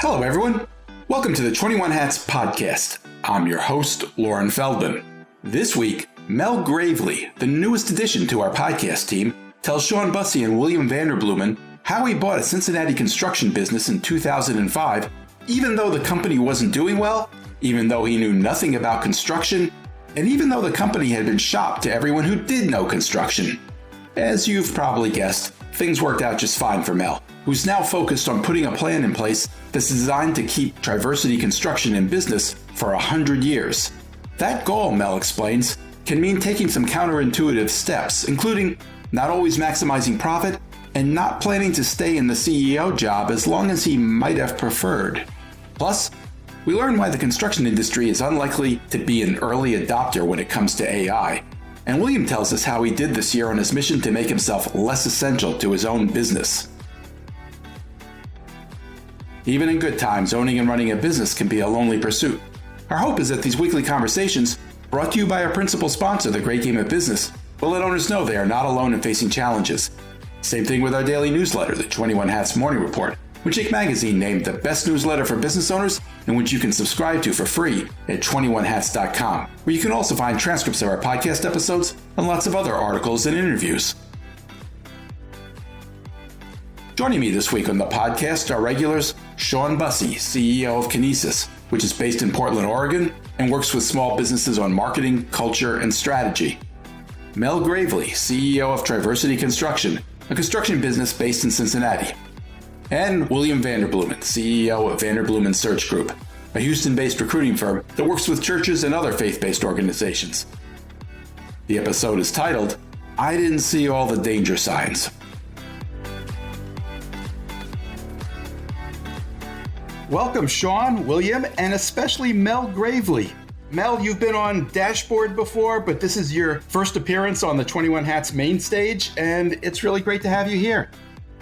Hello, everyone. Welcome to the 21 Hats podcast. I'm your host, Lauren Feldman. This week, Mel Gravely, the newest addition to our podcast team, tells Shawn, Busse, and William Vanderbloemen how he bought a Cincinnati construction business in 2005, even though the company wasn't doing well, even though he knew nothing about construction, and even though the company had been shopped to everyone who did know construction. As you've probably guessed, things worked out just fine for Mel, who's now focused on putting a plan in place that's designed to keep Triversity Construction in business for 100 years. That goal, Mel explains, can mean taking some counterintuitive steps, including not always maximizing profit and not planning to stay in the CEO job as long as he might have preferred. Plus, we learn why the construction industry is unlikely to be an early adopter when it comes to AI. And William tells us how he did this year on his mission to make himself less essential to his own business. Even in good times, owning and running a business can be a lonely pursuit. Our hope is that these weekly conversations, brought to you by our principal sponsor, The Great Game of Business, will let owners know they are not alone in facing challenges. Same thing with our daily newsletter, the 21 Hats Morning Report, which Inc. Magazine named the best newsletter for business owners and which you can subscribe to for free at 21hats.com, where you can also find transcripts of our podcast episodes and lots of other articles and interviews. Joining me this week on the podcast are regulars Shawn Busse, CEO of Kinesis, which is based in Portland, Oregon, and works with small businesses on marketing, culture, and strategy. Mel Gravely, CEO of Triversity Construction, a construction business based in Cincinnati. And William Vanderbloemen, CEO of Vanderbloemen Search Group, a Houston-based recruiting firm that works with churches and other faith-based organizations. The episode is titled, I Didn't See All the Danger Signs. Welcome, Shawn, William, and especially Mel Gravely. Mel, you've been on Dashboard before, but this is your first appearance on the 21 Hats main stage, and it's really great to have you here.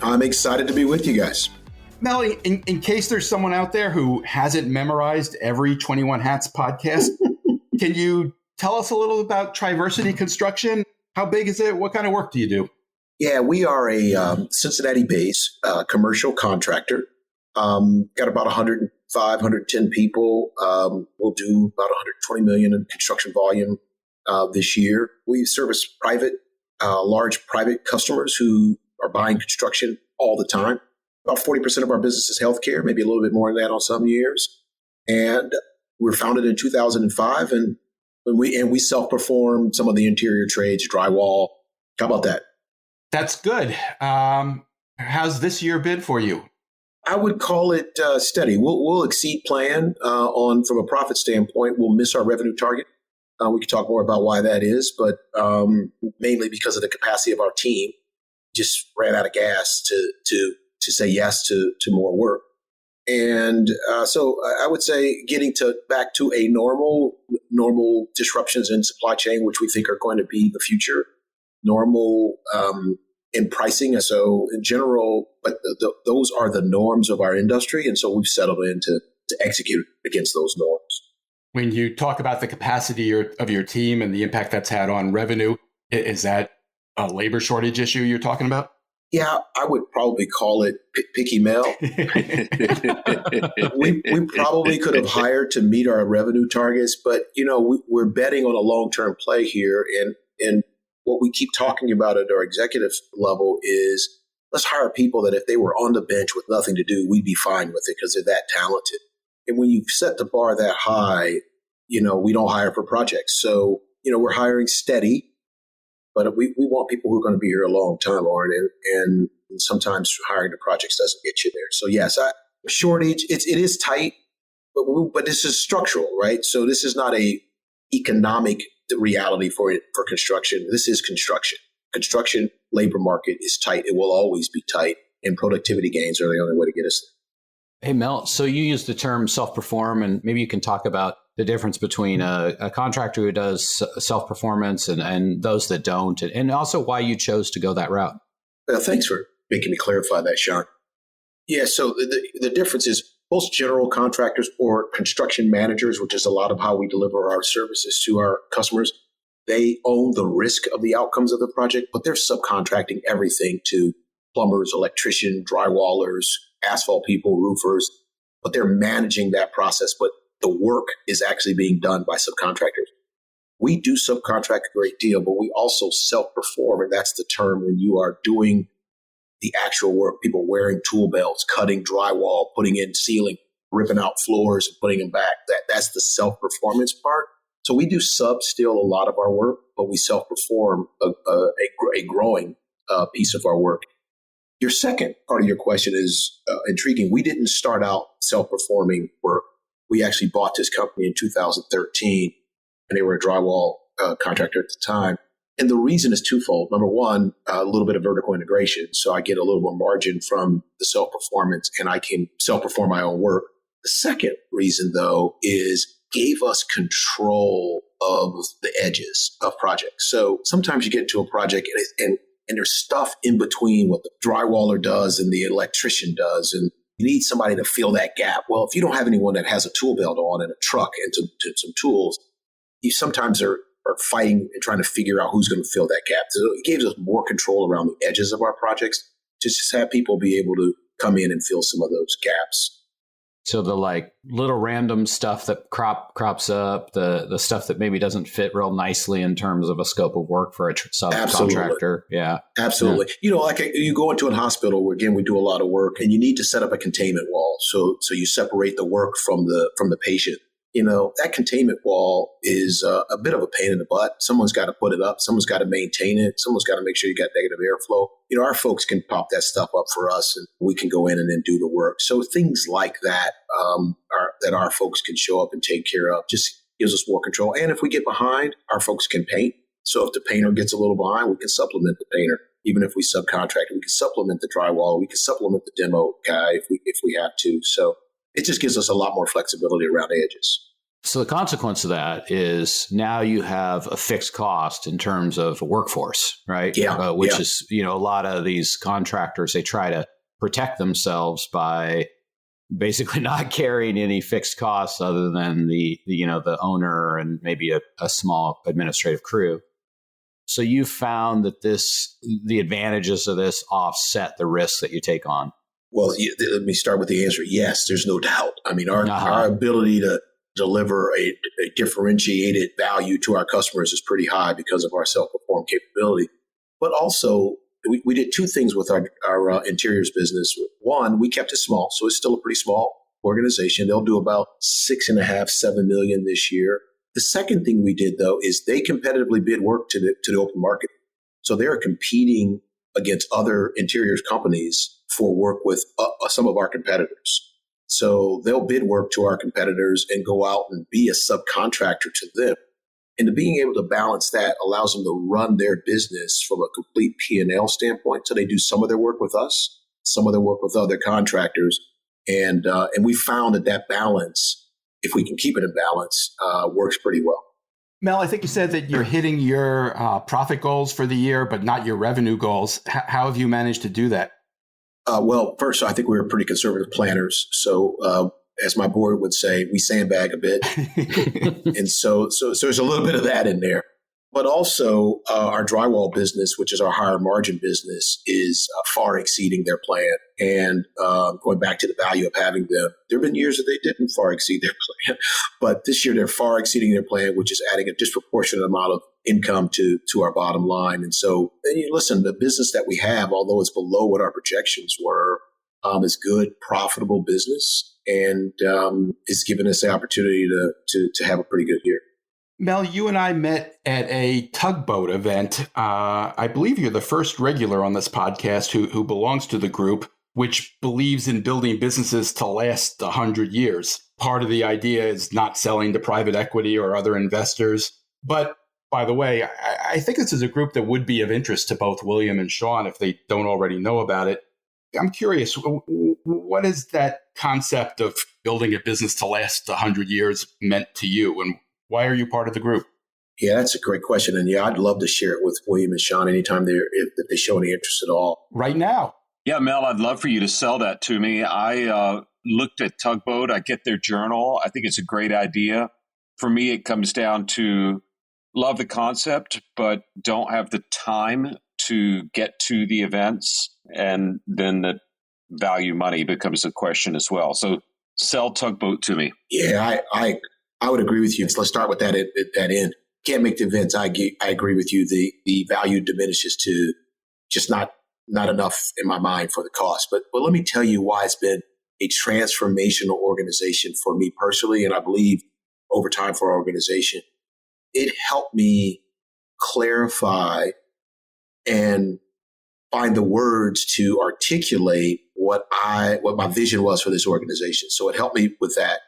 I'm excited to be with you guys. Mel, in case there's someone out there who hasn't memorized every 21 Hats podcast, can you tell us a little about Triversity Construction? How big is it? What kind of work do you do? Yeah, we are a Cincinnati-based commercial contractor. Got about 105, 110 people. We'll do about 120 million in construction volume this year. We service large private customers who are buying construction all the time. About 40% of our business is healthcare, maybe a little bit more than that on some years. And we were founded in 2005, and we self-perform some of the interior trades, drywall. How about that? That's good. How's this year been for you? I would call it steady. We'll exceed plan from a profit standpoint. We'll miss our revenue target. We can talk more about why that is, but mainly because of the capacity of our team. Just ran out of gas to say yes to more work. And so I would say getting back to a normal disruptions in supply chain, which we think are going to be the future, normal in pricing. And so in general, but those are the norms of our industry. And so we've settled in to execute against those norms. When you talk about the capacity of your team and the impact that's had on revenue, is that a labor shortage issue you're talking about? Yeah, I would probably call it picky Mel. we probably could have hired to meet our revenue targets, but we're betting on a long-term play here. And what we keep talking about at our executive level is let's hire people that if they were on the bench with nothing to do, we'd be fine with it because they're that talented. And when you set the bar that high, we don't hire for projects. So, we're hiring steady. But we want people who are going to be here a long time, Lauren, and sometimes hiring the projects doesn't get you there. So yes, shortage, it is tight, but this is structural, right? So this is not a economic reality for construction. This is construction. Construction labor market is tight. It will always be tight, and productivity gains are the only way to get us there. Hey, Mel, so you use the term self-perform, and maybe you can talk about the difference between a contractor who does self-performance and those that don't, and also why you chose to go that route. Thanks for making me clarify that, Shawn. Yeah, so the difference is most general contractors or construction managers, which is a lot of how we deliver our services to our customers, they own the risk of the outcomes of the project, but they're subcontracting everything to plumbers, electricians, drywallers, asphalt people, roofers. but they're managing that process. But the work is actually being done by subcontractors. We do subcontract a great deal, but we also self-perform. And that's the term when you are doing the actual work, people wearing tool belts, cutting drywall, putting in ceiling, ripping out floors and putting them back. That's the self-performance part. So we do sub still a lot of our work, but we self-perform a growing piece of our work. Your second part of your question is intriguing. We didn't start out self-performing work. We actually bought this company in 2013, and they were a drywall contractor at the time. And the reason is twofold. Number one, a little bit of vertical integration. So I get a little more margin from the self-performance, and I can self-perform my own work. The second reason, though, is gave us control of the edges of projects. So sometimes you get into a project and there's stuff in between what the drywaller does and the electrician does, and you need somebody to fill that gap. Well, if you don't have anyone that has a tool belt on and a truck and some tools, you sometimes are fighting and trying to figure out who's going to fill that gap. So it gives us more control around the edges of our projects to just have people be able to come in and fill some of those gaps. So the like little random stuff that crops up, the stuff that maybe doesn't fit real nicely in terms of a scope of work for a subcontractor. Yeah, absolutely. Yeah. You know, like you go into a hospital where, again, we do a lot of work, and you need to set up a containment wall. So you separate the work from the patient. You know, that containment wall is a bit of a pain in the butt. Someone's got to put it up. Someone's got to maintain it. Someone's got to make sure you got negative airflow. You know, our folks can pop that stuff up for us, and we can go in and then do the work. So things like that that our folks can show up and take care of just gives us more control. And if we get behind, our folks can paint. So if the painter gets a little behind, we can supplement the painter. Even if we subcontract, we can supplement the drywall. We can supplement the demo guy if we have to. So it just gives us a lot more flexibility around the edges. So the consequence of that is now you have a fixed cost in terms of workforce, right? Yeah. Which is, you know, a lot of these contractors, they try to protect themselves by basically not carrying any fixed costs other than the owner and maybe a small administrative crew. So you found that the advantages of this offset the risks that you take on. Well, let me start with the answer. Yes, there's no doubt. I mean, our ability to deliver a differentiated value to our customers is pretty high because of our self-perform capability. But also, we did two things with our interiors business. One, we kept it small, so it's still a pretty small organization. They'll do about $6.5–7 million this year. The second thing we did, though, is they competitively bid work to the open market. So they're competing against other interiors companies for work with some of our competitors. So they'll bid work to our competitors and go out and be a subcontractor to them. And being able to balance that allows them to run their business from a complete P&L standpoint. So they do some of their work with us, some of their work with other contractors. And we found that balance, if we can keep it in balance, works pretty well. Mel, I think you said that you're hitting your profit goals for the year, but not your revenue goals. How have you managed to do that? Well, first, I think we were pretty conservative planners. So as my board would say, we sandbag a bit. And so there's a little bit of that in there. But also our drywall business, which is our higher margin business, is far exceeding their plan. And going back to the value of having them, there have been years that they didn't far exceed their plan. But this year, they're far exceeding their plan, which is adding a disproportionate amount of income to our bottom line. And so, listen, the business that we have, although it's below what our projections were, is good, profitable business, and is giving us the opportunity to have a pretty good year. Mel, you and I met at a tugboat event. I believe you're the first regular on this podcast who belongs to the group, which believes in building businesses to last 100 years. Part of the idea is not selling to private equity or other investors. But by the way, I think this is a group that would be of interest to both William and Shawn if they don't already know about it. I'm curious, what is that concept of building a business to last 100 years meant to you, and why are you part of the group? Yeah, that's a great question. And yeah, I'd love to share it with William and Shawn anytime if they show any interest at all. Right now. Yeah, Mel, I'd love for you to sell that to me. I looked at Tugboat. I get their journal. I think it's a great idea. For me, it comes down to love the concept, but don't have the time to get to the events. And then the value money becomes a question as well. So Sell Tugboat to me. Yeah, I would agree with you. So let's start with that at that end. Can't make the events. I agree with you. The value diminishes to just not enough in my mind for the cost. But let me tell you why it's been a transformational organization for me personally, and I believe over time for our organization. It helped me clarify and find the words to articulate what my vision was for this organization. So it helped me with that.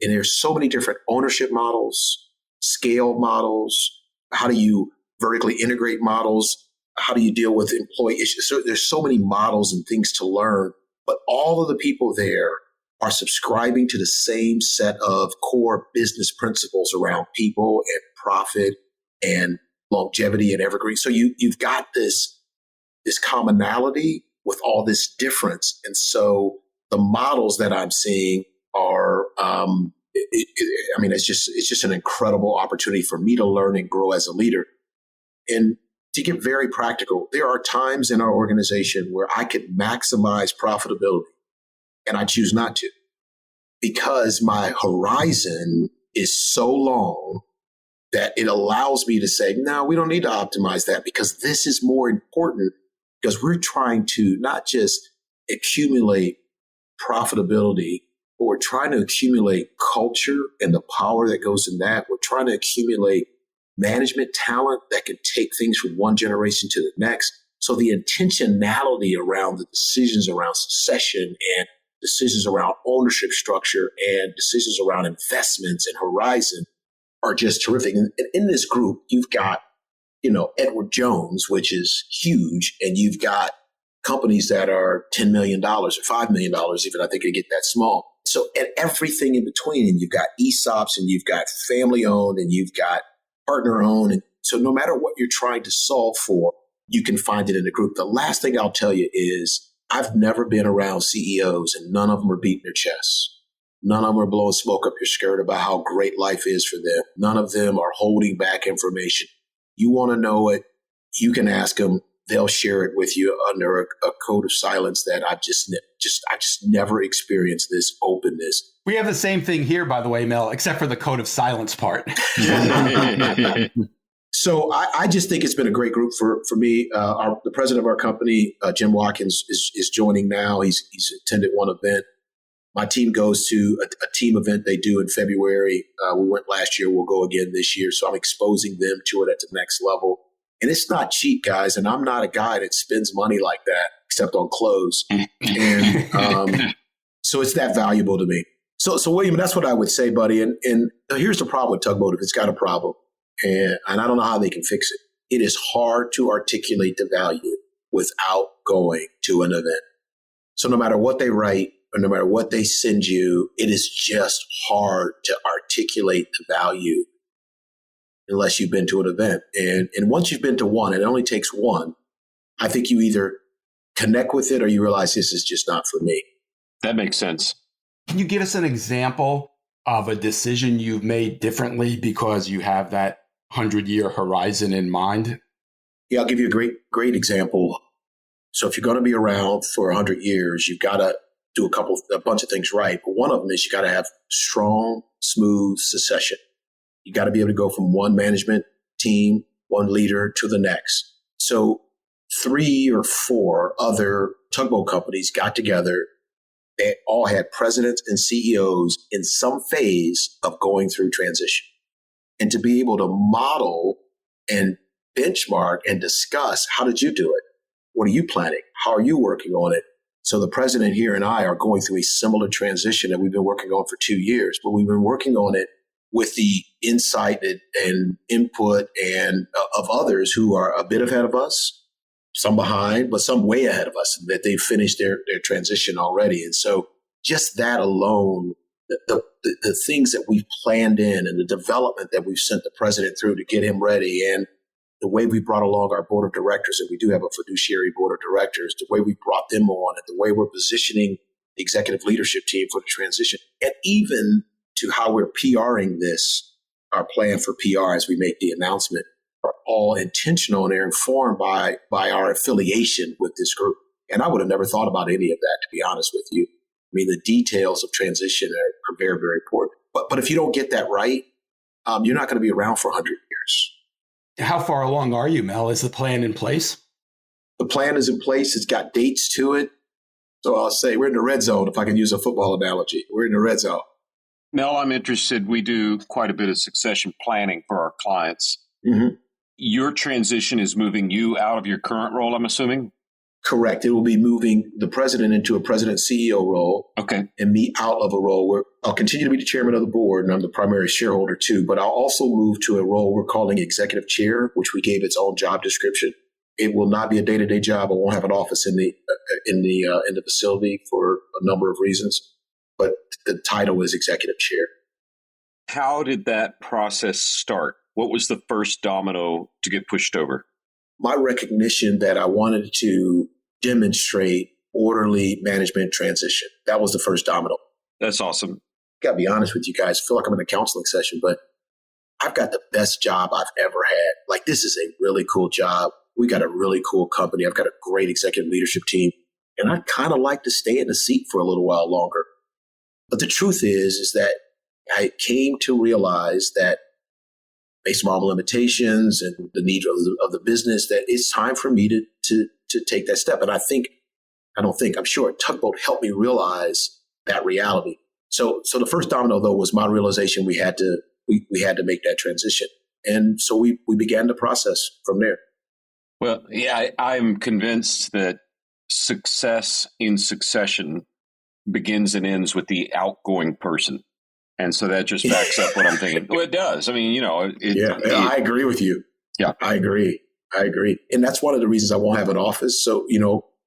And there's so many different ownership models, scale models. How do you vertically integrate models? How do you deal with employee issues? So there's so many models and things to learn, but all of the people there are subscribing to the same set of core business principles around people and profit and longevity and evergreen. So you've got this commonality with all this difference. And so the models that I'm seeing are, it's just an incredible opportunity for me to learn and grow as a leader. And to get very practical, there are times in our organization where I could maximize profitability and I choose not to because my horizon is so long that it allows me to say, no, we don't need to optimize that because this is more important because we're trying to not just accumulate profitability, but we're trying to accumulate culture and the power that goes in that. We're trying to accumulate management talent that can take things from one generation to the next. So the intentionality around the decisions around succession and decisions around ownership structure and decisions around investments and horizon are just terrific. And in this group, you've got, Edward Jones, which is huge, and you've got companies that are $10 million or $5 million, even I think they get that small. So and everything in between, and you've got ESOPs and you've got family owned and you've got partner owned. And so no matter what you're trying to solve for, you can find it in the group. The last thing I'll tell you is I've never been around CEOs and none of them are beating their chests. None of them are blowing smoke up your skirt about how great life is for them. None of them are holding back information. You want to know it, you can ask them. They'll share it with you under a code of silence that I just never experienced this openness. We have the same thing here, by the way, Mel, except for the code of silence part. So I just think it's been a great group for me. The president of our company, Jim Watkins, is joining now. He's attended one event. My team goes to a team event they do in February. We went last year. We'll go again this year. So I'm exposing them to it at the next level. And it's not cheap, guys. And I'm not a guy that spends money like that, except on clothes. And so it's that valuable to me. So William, that's what I would say, buddy. And here's the problem with Tugboat. If it's got a problem, and I don't know how they can fix it, it is hard to articulate the value without going to an event. So no matter what they write or no matter what they send you, it is just hard to articulate the value unless you've been to an event. And once you've been to one, it only takes one, I think you either connect with it or you realize this is just not for me. That makes sense. Can you give us an example of a decision you've made differently because you have that 100-year horizon in mind? Yeah, I'll give you a great example. So if you're going to be around for 100 years, you've got to do a bunch of things right. But one of them is you got to have strong, smooth succession. You got to be able to go from one management team, one leader to the next. So 3 or 4 other tugboat companies got together. They all had presidents and CEOs in some phase of going through transition. And to be able to model and benchmark and discuss, how did you do it? What are you planning? How are you working on it? So the president here and I are going through a similar transition that we've been working on for 2 years, but we've been working on it with the insight and input and of others who are a bit ahead of us, some behind, but some way ahead of us, that they've finished their transition already. And so just that alone, the things that we've planned in and the development that we've sent the president through to get him ready, and the way we brought along our board of directors, and we do have a fiduciary board of directors, the way we brought them on, and the way we're positioning the executive leadership team for the transition, and even to how we're PRing this, our plan for PR as we make the announcement, are all intentional, and they're informed by our affiliation with this group. And I would have never thought about any of that, to be honest with you. mean, the details of transition are very, very important. But if you don't get that right, you're not going to be around for 100 years. How far along are you, Mel? Is the plan in place? The plan is in place. It's got dates to it. So I'll say we're in the red zone, if I can use a football analogy. We're in the red zone. Mel, I'm interested. We do quite a bit of succession planning for our clients. Mm-hmm. Your transition is moving you out of your current role, I'm assuming? Correct. It will be moving the president into a president CEO role. Okay. And me out of a role where I'll continue to be the chairman of the board, and I'm the primary shareholder too, but I'll also move to a role we're calling executive chair, which we gave its own job description. It will not be a day-to-day job. I won't have an office in the facility for a number of reasons, but the title is executive chair. How did that process start? What was the first domino to get pushed over? My recognition that I wanted to demonstrate orderly management transition. That was the first domino. That's awesome. Got to be honest with you guys. I feel like I'm in a counseling session, but I've got the best job I've ever had. Like, this is a really cool job. We got a really cool company. I've got a great executive leadership team, and I'd kind of like to stay in the seat for a little while longer. But the truth is that I came to realize that based on all the limitations and the needs of the business, that it's time for me to take that step. And I'm sure Tugboat helped me realize that reality. So the first domino, though, was my realization we had to make that transition. And so we began the process from there. Well, yeah, I'm convinced that success in succession begins and ends with the outgoing person. And so that just backs up what I'm thinking. Well, it does. I mean, I agree with you. Yeah, I agree. And that's one of the reasons I won't have an office. So,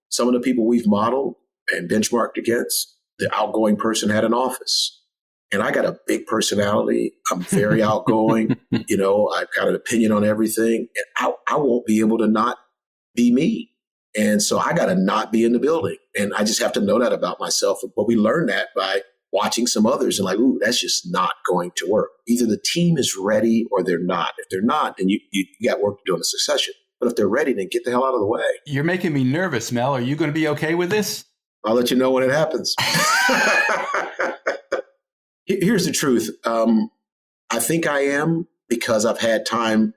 some of the people we've modeled and benchmarked against, the outgoing person had an office. And I got a big personality. I'm very outgoing. I've got an opinion on everything. And I won't be able to not be me. And so I got to not be in the building. And I just have to know that about myself. But we learned that by watching some others and like, ooh, that's just not going to work. Either the team is ready or they're not. If they're not, then you got work to do in the succession. But if they're ready, then get the hell out of the way. You're making me nervous, Mel. Are you going to be okay with this? I'll let you know when it happens. Here's the truth. I think I am, because I've had time.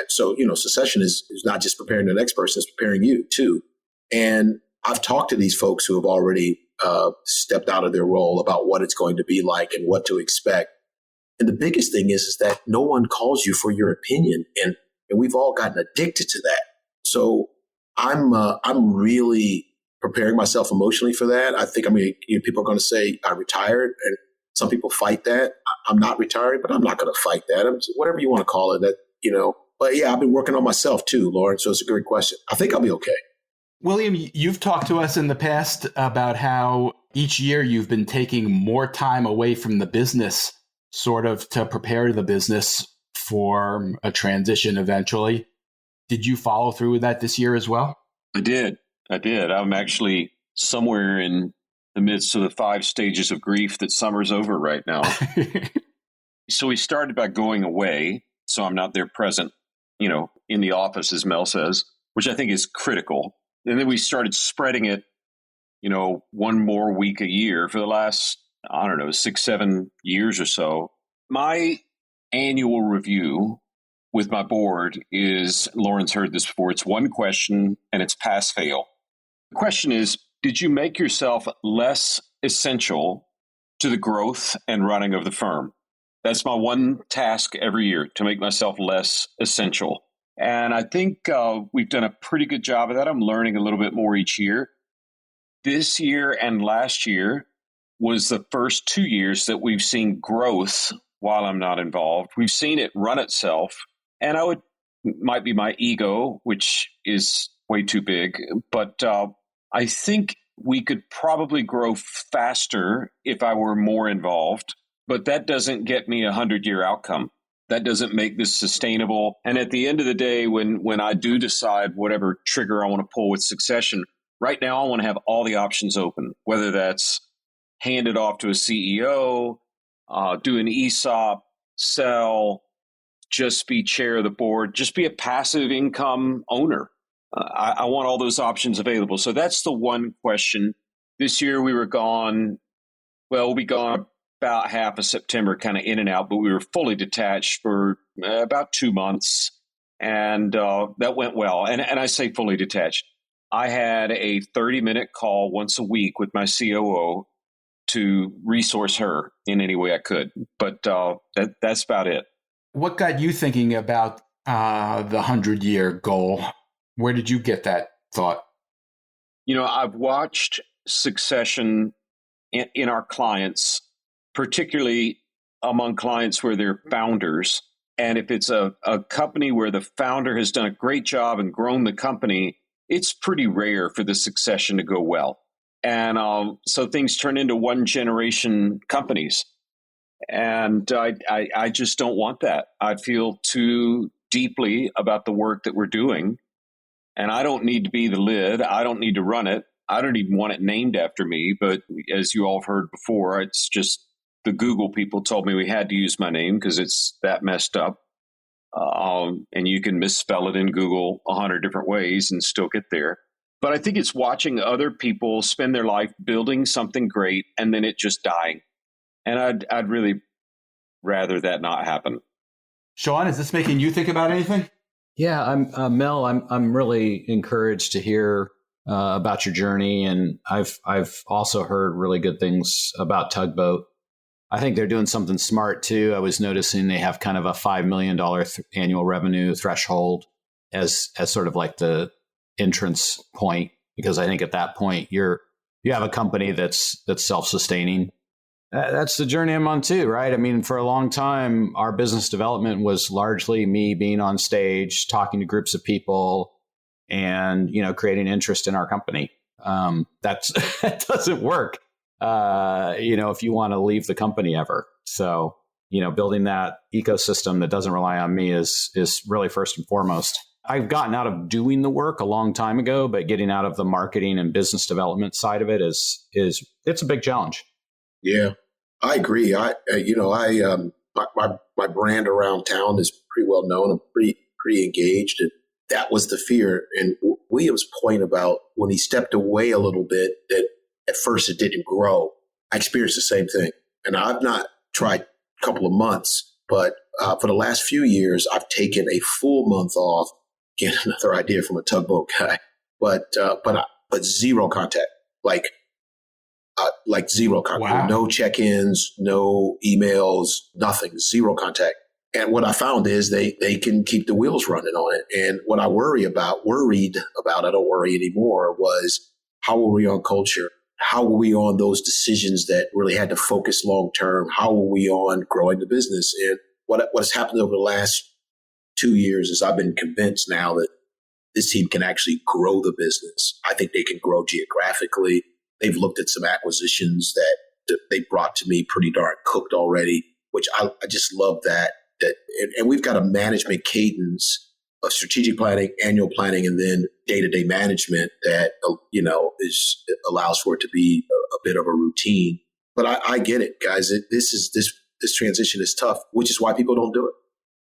So, succession is not just preparing the next person, it's preparing you too. And I've talked to these folks who have already stepped out of their role about what it's going to be like and what to expect. And the biggest thing is that no one calls you for your opinion. And we've all gotten addicted to that. So I'm really preparing myself emotionally for that. I think, people are going to say I retired, and some people fight that. I'm not retired, but I'm not going to fight that. Whatever you want to call it, But yeah, I've been working on myself too, Lauren. So it's a great question. I think I'll be okay. William, you've talked to us in the past about how each year you've been taking more time away from the business, sort of to prepare the business for a transition eventually. Did you follow through with that this year as well? I did. I'm actually somewhere in the midst of the 5 stages of grief that summer's over right now. So we started by going away. So I'm not there present, in the office, as Mel says, which I think is critical. And then we started spreading it, one more week a year for the last, 6-7 years or so. My annual review with my board is, Lauren's heard this before, it's one question and it's pass fail. The question is, did you make yourself less essential to the growth and running of the firm? That's my one task every year, to make myself less essential. And I think we've done a pretty good job of that. I'm learning a little bit more each year. This year and last year was the first 2 years that we've seen growth while I'm not involved. We've seen it run itself. And might be my ego, which is way too big, but I think we could probably grow faster if I were more involved. But that doesn't get me 100-year outcome. That doesn't make this sustainable. And at the end of the day, when I do decide whatever trigger I want to pull with succession, right now I want to have all the options open, whether that's hand it off to a CEO, do an ESOP, sell, just be chair of the board, just be a passive income owner. I want all those options available. So that's the one question. This year we were gone. Well, we'll be gone about half of September, kind of in and out, but we were fully detached for about 2 months. And that went well. And I say fully detached. I had a 30-minute call once a week with my COO to resource her in any way I could. But that's about it. What got you thinking about the 100-year goal? Where did you get that thought? I've watched succession in our clients, particularly among clients where they're founders. And if it's a company where the founder has done a great job and grown the company, it's pretty rare for the succession to go well. And so things turn into one generation companies. And I just don't want that. I feel too deeply about the work that we're doing. And I don't need to be the lid. I don't need to run it. I don't even want it named after me. But as you all have heard before, it's just the Google people told me we had to use my name because it's that messed up. And you can misspell it in Google 100 different ways and still get there. But I think it's watching other people spend their life building something great and then it just dying. And I'd really rather that not happen. Shawn, is this making you think about anything? Yeah, Mel. I'm really encouraged to hear about your journey, and I've also heard really good things about Tugboat. I think they're doing something smart too. I was noticing they have kind of a $5 million annual revenue threshold as sort of like the entrance point, because I think at that point you have a company that's self-sustaining. That's the journey I'm on too, right? I mean, for a long time, our business development was largely me being on stage, talking to groups of people, and creating interest in our company. That doesn't work. If you want to leave the company ever. So, building that ecosystem that doesn't rely on me is really first and foremost. I've gotten out of doing the work a long time ago, but getting out of the marketing and business development side of it it's a big challenge. Yeah, I agree. My brand around town is pretty well known. I'm pretty engaged, and that was the fear. And William's point about when he stepped away a little bit, that at first it didn't grow. I experienced the same thing, and I've not tried a couple of months, but for the last few years, I've taken a full month off. Again, another idea from a Tugboat guy, but zero contact, like zero contact. Wow. No check-ins, no emails, nothing, zero contact. And what I found is they can keep the wheels running on it. And what I worried about, I don't worry anymore, was how were we on culture? How were we on those decisions that really had to focus long-term? How were we on growing the business? And what has happened over the last 2 years is I've been convinced now that this team can actually grow the business. I think they can grow geographically. They've looked at some acquisitions that they brought to me pretty darn cooked already, which I just love that. And we've got a management cadence of strategic planning, annual planning, and then day-to-day management that, allows for it to be a bit of a routine. But I get it, guys. This transition is tough, which is why people don't do it.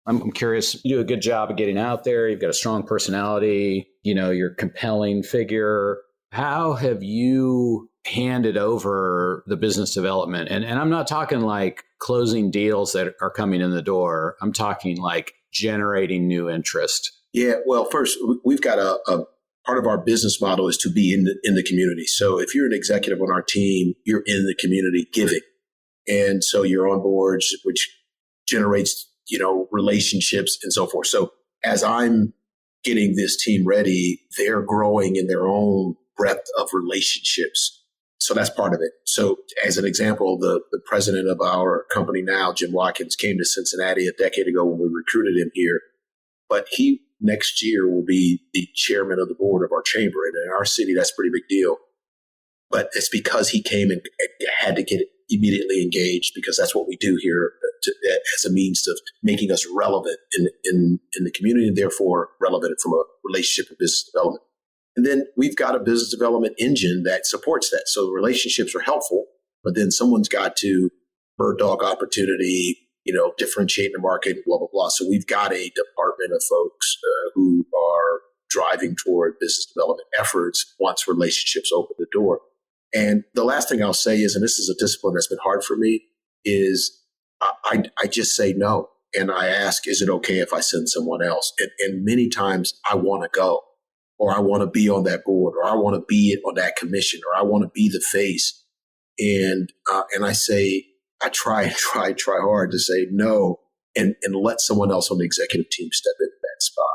I'm curious. You do a good job of getting out there. You've got a strong personality. You're a compelling figure. How have you handed over the business development? And I'm not talking like closing deals that are coming in the door. I'm talking like generating new interest. Yeah. Well, first, we've got a part of our business model is to be in the community. So if you're an executive on our team, you're in the community giving. And so you're on boards, which generates, relationships and so forth. So as I'm getting this team ready, they're growing in their own breadth of relationships. So that's part of it. So as an example, the president of our company now, Jim Watkins, came to Cincinnati a decade ago when we recruited him here. But he next year will be the chairman of the board of our chamber. And in our city, that's a pretty big deal. But it's because he came and had to get immediately engaged, because that's what we do here as a means of making us relevant in the community, and therefore relevant from a relationship and business development. And then we've got a business development engine that supports that. So the relationships are helpful, but then someone's got to bird dog opportunity, differentiate in the market, blah, blah, blah. So we've got a department of folks who are driving toward business development efforts once relationships open the door. And the last thing I'll say is, and this is a discipline that's been hard for me, is I just say no. And I ask, is it okay if I send someone else? And many times I want to go, or I want to be on that board, or I want to be on that commission, or I want to be the face. And I say, I try hard to say no and let someone else on the executive team step into that spot.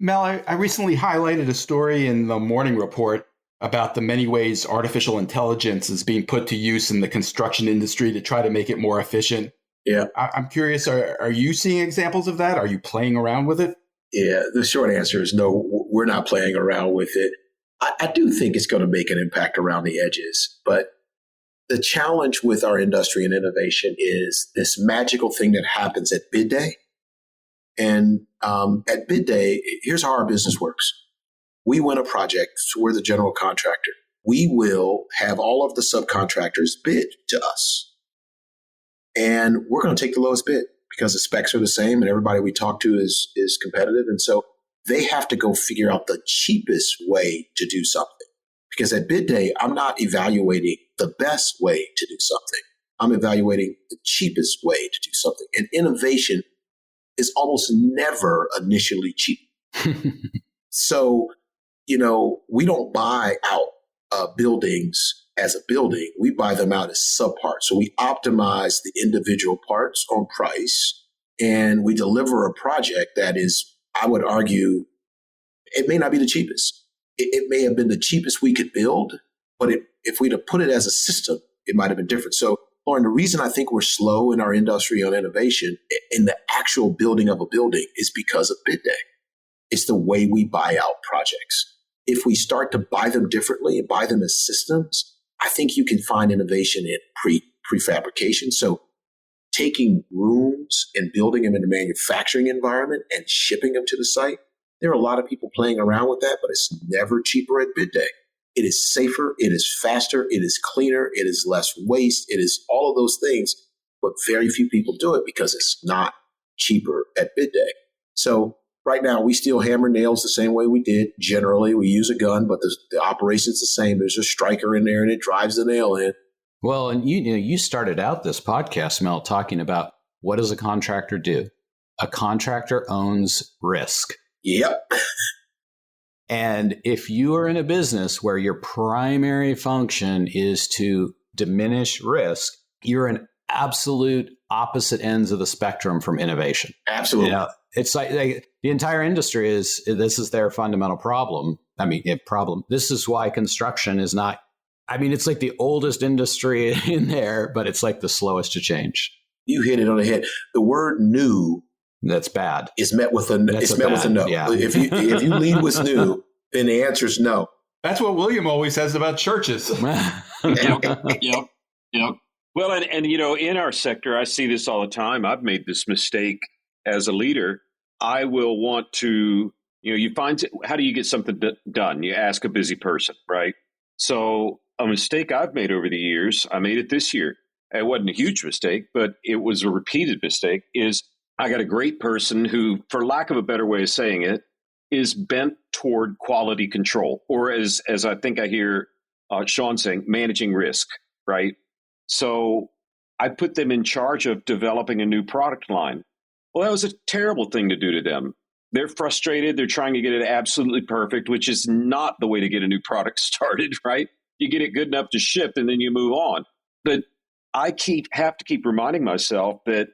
Mel, I recently highlighted a story in the Morning Report about the many ways artificial intelligence is being put to use in the construction industry to try to make it more efficient. Yeah. I'm curious, are you seeing examples of that? Are you playing around with it? Yeah, the short answer is no, we're not playing around with it. I do think it's going to make an impact around the edges, but the challenge with our industry and innovation is this magical thing that happens at bid day. And at bid day, here's how our business works. We win a project, so we're the general contractor. We will have all of the subcontractors bid to us. And we're going to take the lowest bid because the specs are the same and everybody we talk to is competitive. And so they have to go figure out the cheapest way to do something. Because at bid day, I'm not evaluating the best way to do something. I'm evaluating the cheapest way to do something. And innovation is almost never initially cheap. So, we don't buy out buildings as a building. We buy them out as subparts. So we optimize the individual parts on price, and we deliver a project that is, I would argue, it may not be the cheapest. It may have been the cheapest we could build, but if we'd have put it as a system, it might have been different. So, Lauren, the reason I think we're slow in our industry on innovation in the actual building of a building is because of bid day. It's the way we buy out projects. If we start to buy them differently and buy them as systems, I think you can find innovation in prefabrication. So taking rooms and building them in a manufacturing environment and shipping them to the site, there are a lot of people playing around with that, but it's never cheaper at bid day. It is safer, it is faster, it is cleaner, it is less waste, it is all of those things, but very few people do it because it's not cheaper at bid day. So right now, we still hammer nails the same way we did. Generally, we use a gun, but the operation's the same. There's a striker in there, and it drives the nail in. Well, and you started out this podcast, Mel, talking about what does a contractor do? A contractor owns risk. Yep. And if you are in a business where your primary function is to diminish risk, you're in absolute opposite ends of the spectrum from innovation. Absolutely. It's like the entire industry this is their fundamental problem. This is why construction is not, it's like the oldest industry in there, but it's like the slowest to change. You hit it on the head. The word new. That's bad. Is met with a no. Yeah. If you lead with new, then the answer is no. That's what William always says about churches. Yep. Well, and in our sector, I see this all the time. I've made this mistake as a leader. I will want to, you find, how do you get something done? You ask a busy person, right? So a mistake I've made over the years, I made it this year. It wasn't a huge mistake, but it was a repeated mistake, is I got a great person who, for lack of a better way of saying it, is bent toward quality control, or as I think I hear Shawn saying, managing risk, right? So I put them in charge of developing a new product line. Well, that was a terrible thing to do to them. They're frustrated. They're trying to get it absolutely perfect, which is not the way to get a new product started, right? You get it good enough to ship and then you move on. But I have to keep reminding myself that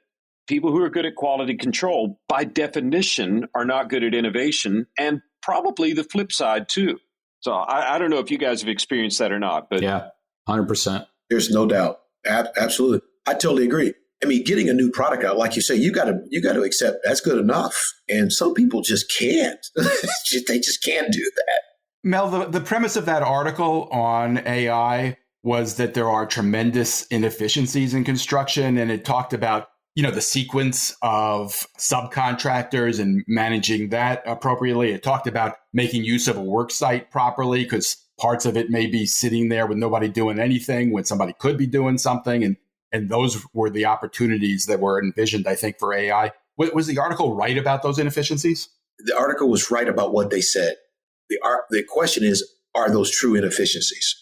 people who are good at quality control, by definition, are not good at innovation, and probably the flip side too. So I don't know if you guys have experienced that or not, but yeah, 100%. There's no doubt. Absolutely. I totally agree. Getting a new product out, like you say, you got to accept that's good enough. And some people just can't. They just can't do that. Mel, the premise of that article on AI was that there are tremendous inefficiencies in construction. And it talked about, the sequence of subcontractors and managing that appropriately. It talked about making use of a work site properly, because parts of it may be sitting there with nobody doing anything when somebody could be doing something. And those were the opportunities that were envisioned, I think, for AI. Was the article right about those inefficiencies? The article was right about what they said. The question is, are those true inefficiencies?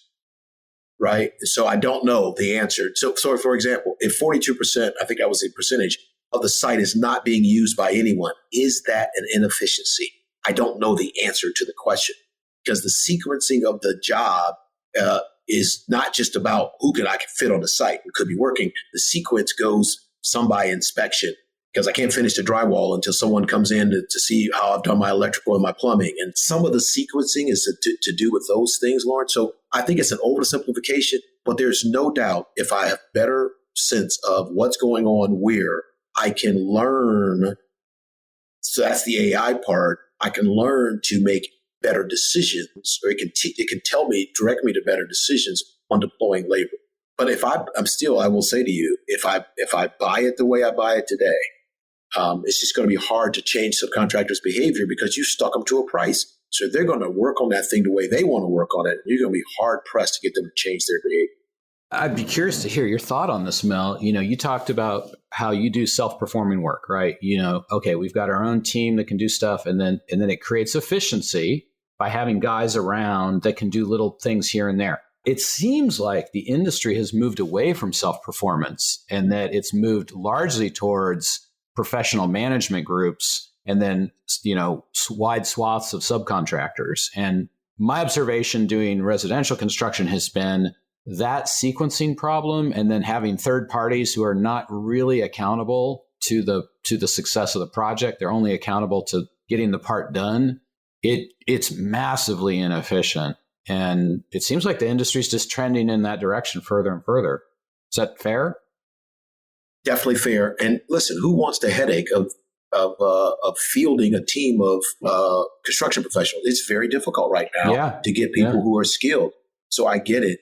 right? So I don't know the answer. So for example, if 42%, I think that was the percentage of the site is not being used by anyone, is that an inefficiency? I don't know the answer to the question because the sequencing of the job is not just about who I can fit on the site. It could be working. The sequence goes some by inspection because I can't finish the drywall until someone comes in to see how I've done my electrical and my plumbing. And some of the sequencing is to do with those things, Lauren. So I think it's an oversimplification, but there's no doubt if I have better sense of what's going on where, I can learn. So that's the AI part. I can learn to make better decisions, or it can tell me, direct me to better decisions on deploying labor. But if I will say to you, if I buy it the way I buy it today, it's just going to be hard to change subcontractors' behavior because you stuck them to a price. So they're going to work on that thing the way they want to work on it. You're going to be hard pressed to get them to change their behavior. I'd be curious to hear your thought on this, Mel. You talked about how you do self-performing work, right? Okay, we've got our own team that can do stuff, and then it creates efficiency by having guys around that can do little things here and there. It seems like the industry has moved away from self-performance and that it's moved largely towards professional management groups and then, wide swaths of subcontractors. And my observation doing residential construction has been that sequencing problem, and then having third parties who are not really accountable to the success of the project. They're only accountable to getting the part done. It's massively inefficient. And it seems like the industry is just trending in that direction further and further. Is that fair? Definitely fair. And listen, who wants the headache of fielding a team of construction professionals? It's very difficult right now to get people who are skilled. So I get it.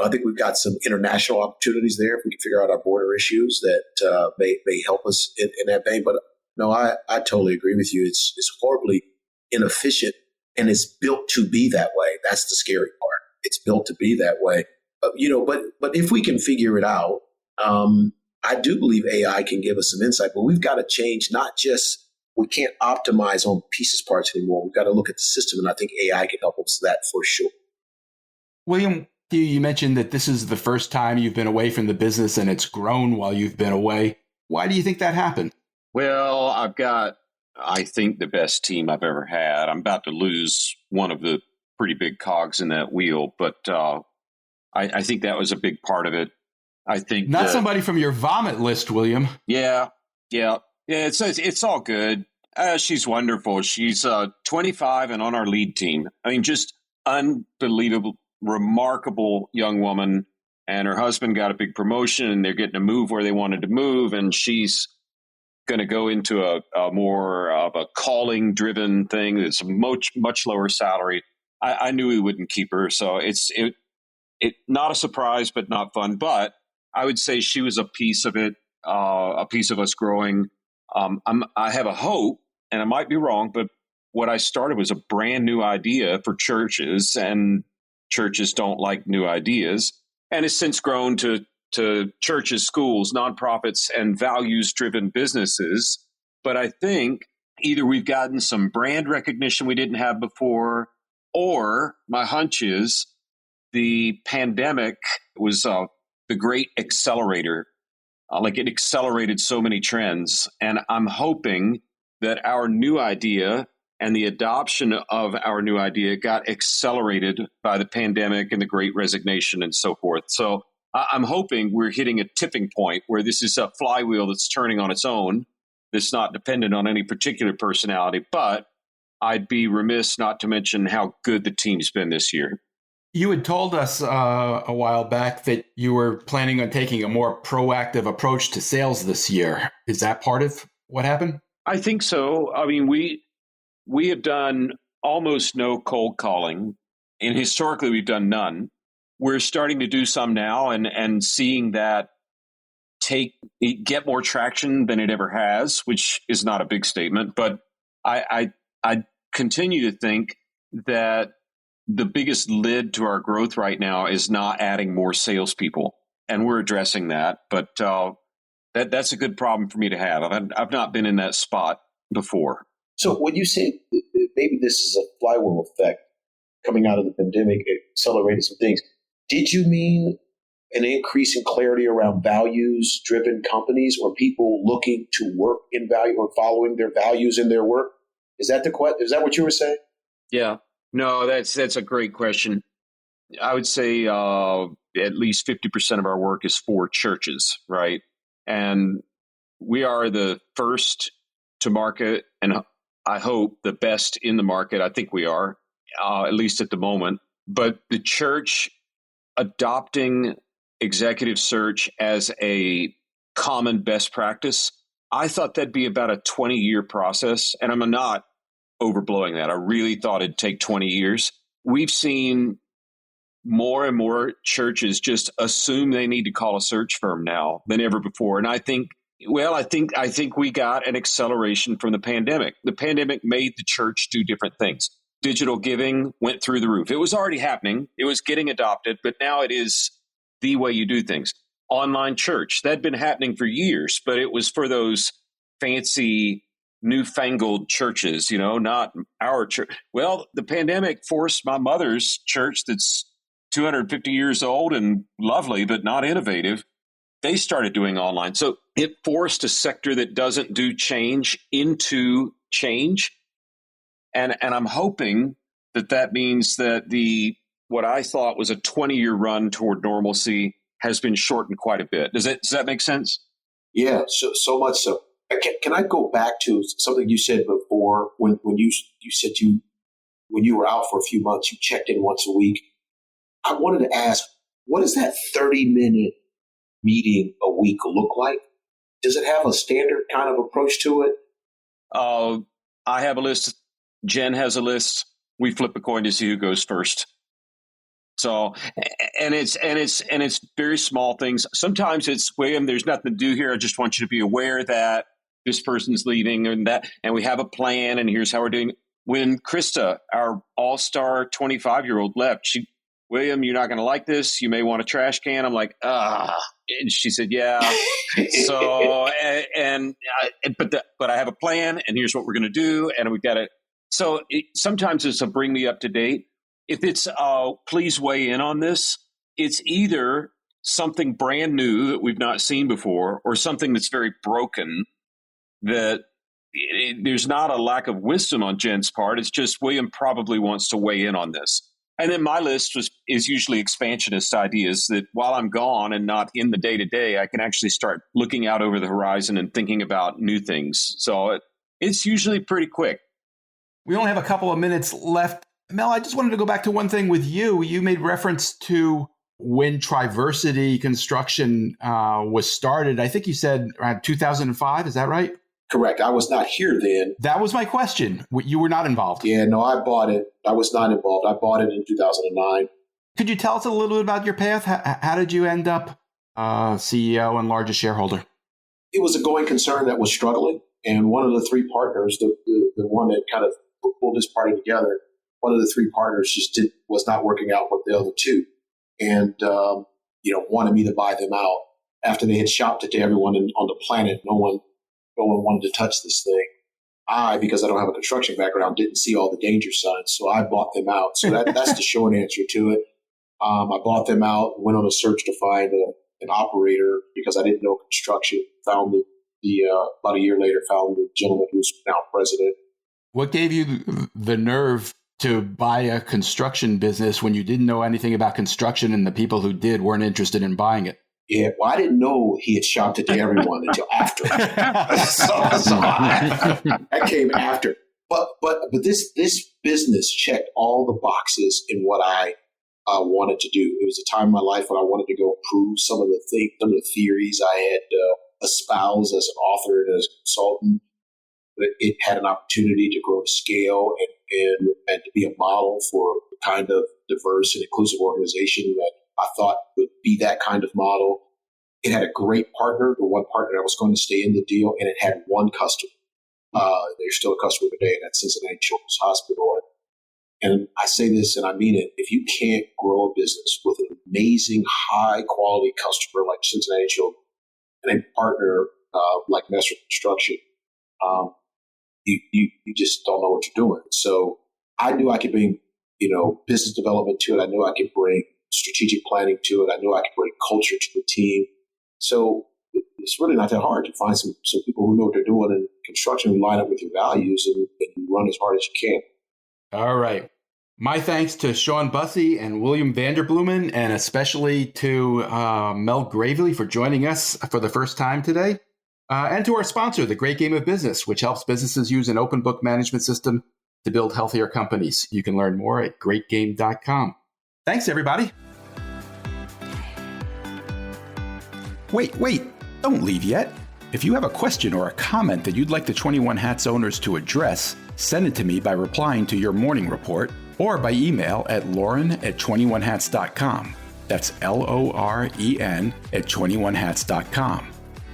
I think we've got some international opportunities there if we can figure out our border issues that may help us in that vein. But no, I totally agree with you. It's horribly inefficient, and it's built to be that way. That's the scary part. It's built to be that way. But if we can figure it out, I do believe AI can give us some insight. But we've got to change. We can't optimize on pieces parts anymore. We've got to look at the system, and I think AI can help us with that for sure. William, you mentioned that this is the first time you've been away from the business and it's grown while you've been away. Why do you think that happened? Well, I've got, I think, the best team I've ever had. I'm about to lose one of the pretty big cogs in that wheel, but I think that was a big part of it. I think not somebody from your vomit list, William. Yeah. It's all good. She's wonderful. She's 25 and on our lead team. I mean, just unbelievable. Remarkable young woman, and her husband got a big promotion and they're getting to move where they wanted to move, and she's going to go into a more of a calling driven thing that's much lower salary. I knew we wouldn't keep her, so it's not a surprise but not fun. But I would say she was a piece of it, a piece of us growing. I have a hope, and I might be wrong, but what I started was a brand new idea for churches, and churches don't like new ideas, and it's since grown to churches, schools, nonprofits, and values-driven businesses. But I think either we've gotten some brand recognition we didn't have before, or my hunch is the pandemic was the great accelerator. It accelerated so many trends, and I'm hoping that our new idea and the adoption of our new idea got accelerated by the pandemic and the Great Resignation and so forth. So I'm hoping we're hitting a tipping point where this is a flywheel that's turning on its own, that's not dependent on any particular personality. But I'd be remiss not to mention how good the team's been this year. You had told us a while back that you were planning on taking a more proactive approach to sales this year. Is that part of what happened? I think so. I mean, we have done almost no cold calling, and historically we've done none. We're starting to do some now and seeing that get more traction than it ever has, which is not a big statement. But I continue to think that the biggest lid to our growth right now is not adding more salespeople, and we're addressing that. But that's a good problem for me to have. I've not been in that spot before. So when you say maybe this is a flywheel effect coming out of the pandemic, it accelerated some things. Did you mean an increase in clarity around values-driven companies, or people looking to work in value or following their values in their work? Is that is that what you were saying? Yeah. No, that's a great question. I would say at least 50% of our work is for churches, right? And we are the first to market, and I hope the best in the market. I think we are, at least at the moment. But the church adopting executive search as a common best practice, I thought that'd be about a 20-year process. And I'm not overblowing that. I really thought it'd take 20 years. We've seen more and more churches just assume they need to call a search firm now than ever before. And I think we got an acceleration from the pandemic. The pandemic made the church do different things. Digital giving went through the roof. It was already happening. It was getting adopted, but now it is the way you do things. Online church, that'd been happening for years, but it was for those fancy, newfangled churches, not our church. Well, the pandemic forced my mother's church, that's 250 years old and lovely, but not innovative. They started doing online. So it forced a sector that doesn't do change into change. And I'm hoping that means that what I thought was a 20-year run toward normalcy has been shortened quite a bit. Does that make sense? Yeah, so much so. Can I go back to something you said before when you said when you were out for a few months, you checked in once a week? I wanted to ask, what does that 30-minute meeting a week look like? Does it have a standard kind of approach to it? I have a list. Jen has a list. We flip a coin to see who goes first. So, and it's very small things. Sometimes it's, William, there's nothing to do here. I just want you to be aware that this person's leaving and we have a plan, and here's how we're doing it. When Krista, our all-star 25-year-old left, William, you're not going to like this. You may want a trash can. I'm like, and she said, yeah. So, but I have a plan, and here's what we're going to do, and we've got it. So sometimes it's a bring me up to date. If it's please weigh in on this, it's either something brand new that we've not seen before, or something that's very broken that there's not a lack of wisdom on Jen's part. It's just William probably wants to weigh in on this. And then my list is usually expansionist ideas that while I'm gone and not in the day-to-day, I can actually start looking out over the horizon and thinking about new things. So it's usually pretty quick. We only have a couple of minutes left. Mel, I just wanted to go back to one thing with you. You made reference to when Triversity Construction was started. I think you said around 2005. Is that right? Correct. I was not here then. That was my question. You were not involved. Yeah, no, I bought it. I was not involved. I bought it in 2009. Could you tell us a little bit about your path? How did you end up CEO and largest shareholder? It was a going concern that was struggling. And one of the three partners, the one that kind of pulled this party together, one of the three partners was not working out with the other two, and wanted me to buy them out after they had shopped it to everyone on the planet. No one wanted to touch this thing. Because I don't have a construction background, didn't see all the danger signs, so I bought them out. So that's the short answer to it. I bought them out, went on a search to find an operator because I didn't know construction. Found about a year later, found the gentleman who's now president. What gave you the nerve to buy a construction business when you didn't know anything about construction and the people who did weren't interested in buying it? Yeah, well, I didn't know he had shopped it to everyone until after. That came after. But this business checked all the boxes in what I wanted to do. It was a time in my life when I wanted to go prove some of the theories I had espoused as an author and as a consultant. It had an opportunity to grow to scale and to be a model for the kind of diverse and inclusive organization that I thought would be that kind of model. It had a great partner, the one partner that was going to stay in the deal, and it had one customer. They're still a customer today, and that's Cincinnati Children's Hospital. And I say this and I mean it. If you can't grow a business with an amazing, high-quality customer like Cincinnati Children and a partner like Messer Construction, you just don't know what you're doing. So I knew I could bring, business development to it. I knew I could bring strategic planning to it. I know I can bring culture to the team. So it's really not that hard to find some people who know what they're doing in construction, who line up with your values and run as hard as you can. All right. My thanks to Shawn Busse and William Vanderbloemen, and especially to Mel Gravely for joining us for the first time today. And to our sponsor, The Great Game of Business, which helps businesses use an open book management system to build healthier companies. You can learn more at greatgame.com. Thanks, everybody. Wait, don't leave yet. If you have a question or a comment that you'd like the 21 Hats owners to address, send it to me by replying to your morning report or by email at lauren@21hats.com. That's LOREN@21hats.com.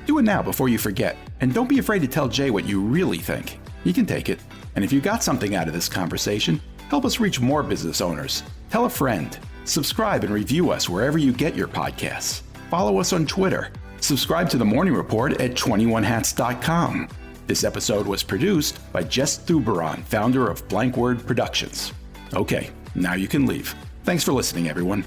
Do it now before you forget. And don't be afraid to tell Jay what you really think. He can take it. And if you got something out of this conversation, help us reach more business owners. Tell a friend. Subscribe and review us wherever you get your podcasts. Follow us on Twitter. Subscribe to the Morning Report at 21hats.com. This episode was produced by Jess Thuberon, founder of Blank Word Productions. Okay, now you can leave. Thanks for listening, everyone.